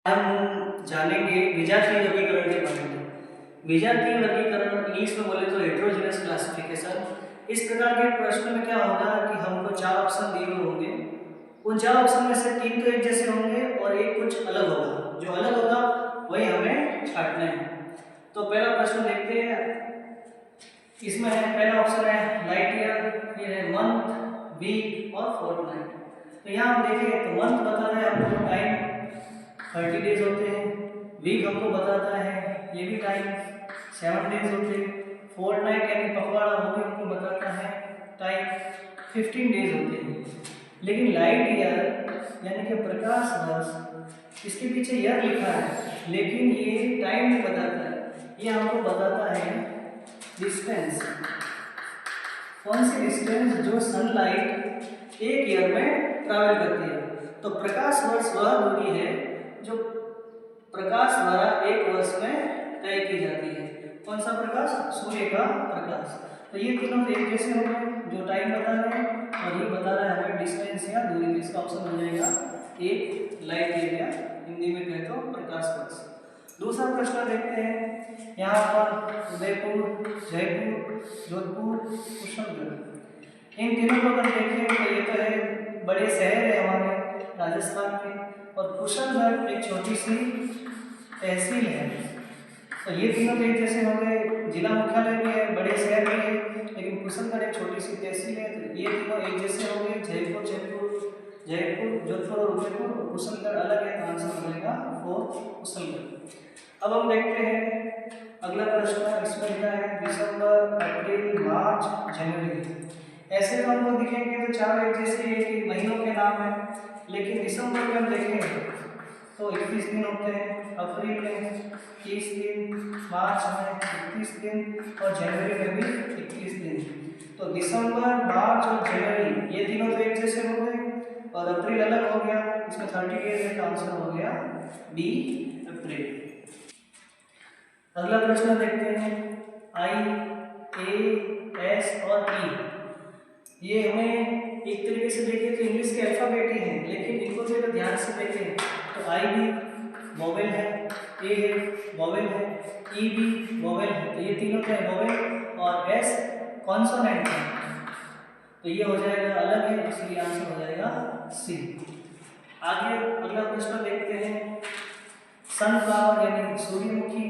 हम जानेंगे विजातीय वर्गीकरण के बारे में। विजातीय वर्गीकरण इंग्लिश में बोले तो हेटेरोजेनस क्लासिफिकेशन। इस प्रकार के प्रश्न में क्या होगा कि हमको चार ऑप्शन दिए हुए होंगे। उन चार ऑप्शन में से तीन तो एक जैसे होंगे और एक कुछ अलग होगा। जो अलग होगा वही हमें छांटना है। तो पहला प्रश्न देखते हैं। इसमें है पहला ऑप्शन है लाइट ईयर, फिर है मंथ, वीक और फोर्टनाइट। तो यहाँ हम देखें तो मंथ बता रहा है हमको टाइम 30 डेज होते हैं। वीक हमको बताता है ये भी टाइम 7 डेज होते हैं। फोर्टनाइट यानी पखवाड़ा वो भी हमको बताता है टाइम 15 डेज होते हैं। लेकिन लाइट ईयर यानी कि प्रकाश वर्ष, इसके पीछे ईयर लिखा है लेकिन ये टाइम नहीं बताता है। ये हमको बताता है डिस्टेंस। कौन सी डिस्टेंस जो सनलाइट एक ईयर में ट्रैवल करती है। तो प्रकाश वर्ष वह दूरी है जो प्रकाश द्वारा एक वर्ष में तय की जाती है। कौन सा प्रकाश? सूर्य का प्रकाश। तो ये तीनों एक जैसे हो गए, जो टाइम बता रहे हैं और ये बता रहा है हमें डिस्टेंस या दूरी। इसका ऑप्शन हो जाएगा एक लाइट ईयर या हिंदी में कहे तो प्रकाश वर्ष। दूसरा प्रश्न देखते हैं। यहाँ पर उदयपुर, जयपुर, जोधपुर, कुशलगढ़, इन तीनों को अगर देखें तो ये तो है बड़े शहर है हमारे राजस्थान के, और कुशलगढ़ एक छोटी सी तहसील है। तो ये तीनों तो एक जैसे हो गए। जिला मुख्यालय भी है, बड़े शहर भी है, लेकिन कुशलगढ़ एक छोटी सी तहसील है। तो ये तीनों एक जैसे हो गए। जयपुर जोधपुर और उदयपुर, और कुशलगढ़ अलग है। तो आंसर हो जाएगा 4 कुशलगढ़। अब हम देखते हैं अगला प्रश्न। इसमें लिखा है दिसंबर, अप्रैल, मार्च, जनवरी। ऐसे तो हमको दिखेंगे तो चार एक जैसे एक महीनों के नाम है, लेकिन दिसंबर में हम देखें तो 21 दिन होते हैं, अप्रैल में 30 दिन, मार्च में 31 दिन और जनवरी में भी 31 दिन। तो दिसंबर, मार्च और जनवरी ये तीनों तो एक जैसे हो गए, और अप्रैल अलग हो गया, इसमें 30 डेज है। तो आंसर हो गया बी, अप्रैल। अगला प्रश्न देखते हैं। आई, ए, एस और ई, ये हमें एक तरीके से देखें तो इंग्लिश के अल्फाबेट ही हैं, लेकिन इनको भी अगर ध्यान से देखें तो आई भी वोवेल है, ए है वोवेल है, ई भी वोवेल है। तो ये तीनों क्या है? वोवेल, और एस कॉन्सोनेंट है। तो ये हो जाएगा अलग है, इसलिए आंसर हो जाएगा सी। आगे अगला प्रश्न देखते हैं। सनफ्लावर यानी सूर्यमुखी,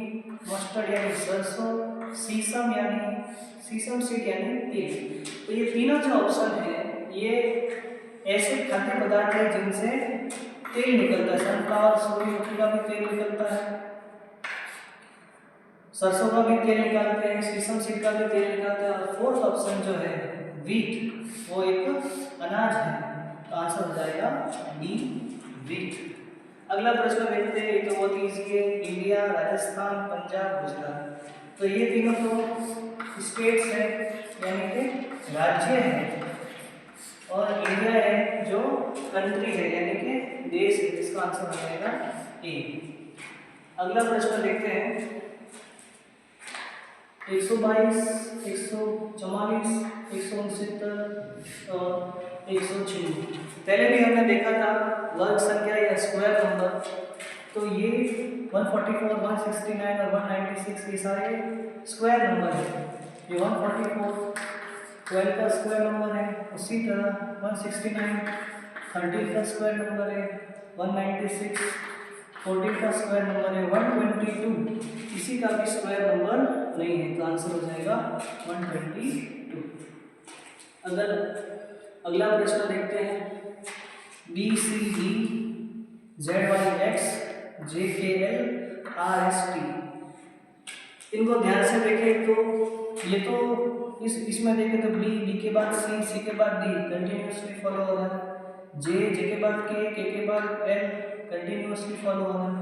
मस्टर्ड यानी सरसों, सीसम यानी सीसम सीड यानी तिल। तो ये तीनों जो ऑप्शन है ये ऐसे खाद्य पदार्थ है जिनसे तेल निकलता है। सनफ्लावर, सूर्यमुखी का भी तेल निकलता है, सरसों का भी तेल निकालते हैं, सीसम सीड का भी तेल निकालते हैं, और फोर्थ ऑप्शन जो है वीट, वो एक अनाज है। तो आंसर हो जाएगा डी, वीट। अगला प्रश्न देखते हैं। ये तो बहुत ईजी है। इंडिया, राजस्थान, पंजाब, गुजरात। तो ये तीनों तो स्टेट्स हैं यानी कि राज्य हैं, और इंडिया है जो कंट्री है यानी कि देश है। इसका आंसर हो जाएगा ए। अगला प्रश्न देखते हैं। 122, 144, 169 और 196। पहले भी हमने देखा था वर्ग संख्या या स्क्वायर नंबर। तो ये 144, 169 और 196 ये सारे स्क्वायर नंबर है। ये 144 12 का स्क्वायर नंबर है, उसी तरह 169 30 का स्क्वायर नंबर है, 196 14 का स्क्वायर नंबर है, 122 किसी का भी स्क्वायर नंबर नहीं है। तो आंसर हो जाएगा 122। अगर अगला प्रश्न देखते हैं। B C D, Z Y X, J K L, R S T. इनको ध्यान से देखें तो ये तो इसमें देखें तो बी के बाद सी के बाद डी कंटिन्यूसली फॉलो हो रहा है, जे के बाद के बाद एल कंटिन्यूसली फॉलो हो रहा है,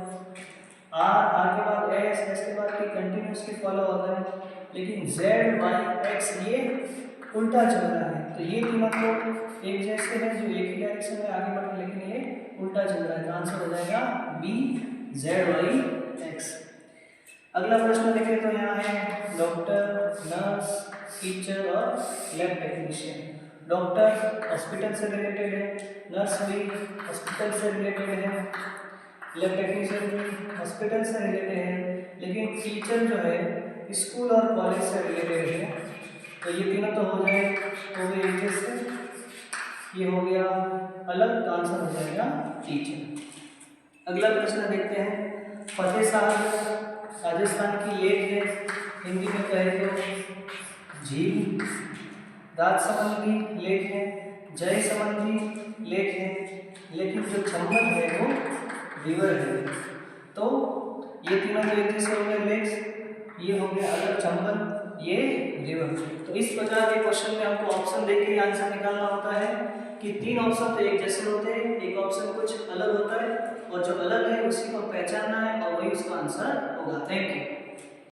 आर के बाद एस के बाद टी कंटिन्यूसली फॉलो हो रहा है, लेकिन जेड वाई एक्स ये उल्टा चल रहा है। तो ये तीनों तो एक जैसे हैं जो एक ही डायरेक्शन में आगे बढ़ रहे हैं, लेकिन ये उल्टा चल रहा है। तो आंसर हो जाएगा बी, जेड वाई एक्स। अगला प्रश्न देखें तो यहाँ है डॉक्टर, नर्स, टीचर और लैब टेक्नीशियन। डॉक्टर हॉस्पिटल से रिलेटेड है, नर्स भी हॉस्पिटल से रिलेटेड है, लेफ्ट टेक्नीशियन हॉस्पिटल से रिलेटेड है, लेकिन टीचर जो है स्कूल और कॉलेज से रिलेटेड है। तो ये तीनों तो हो गए एजेस से, ये हो गया अलग, तो आंसर हो जाएगा टीचर। अगला प्रश्न देखते हैं। फतेह साहब राजस्थान की लेक है, हिंदी में कहे तो झील। राजसमंद लेक है, जय समंदी लेक है, लेकिन जो चंबल है वो रिवर है। तो ये तीनों तो एक जैसे हो गए लेक्स, ये हो गया अलग चंबल, ये रिवर। तो इस प्रकार के क्वेश्चन में हमको ऑप्शन देख के आंसर निकालना होता है कि तीन ऑप्शन तो एक जैसे होते हैं, एक ऑप्शन कुछ अलग होता है, और जो अलग है उसी को पहचानना है और वही उसका आंसर होगा। Thank you.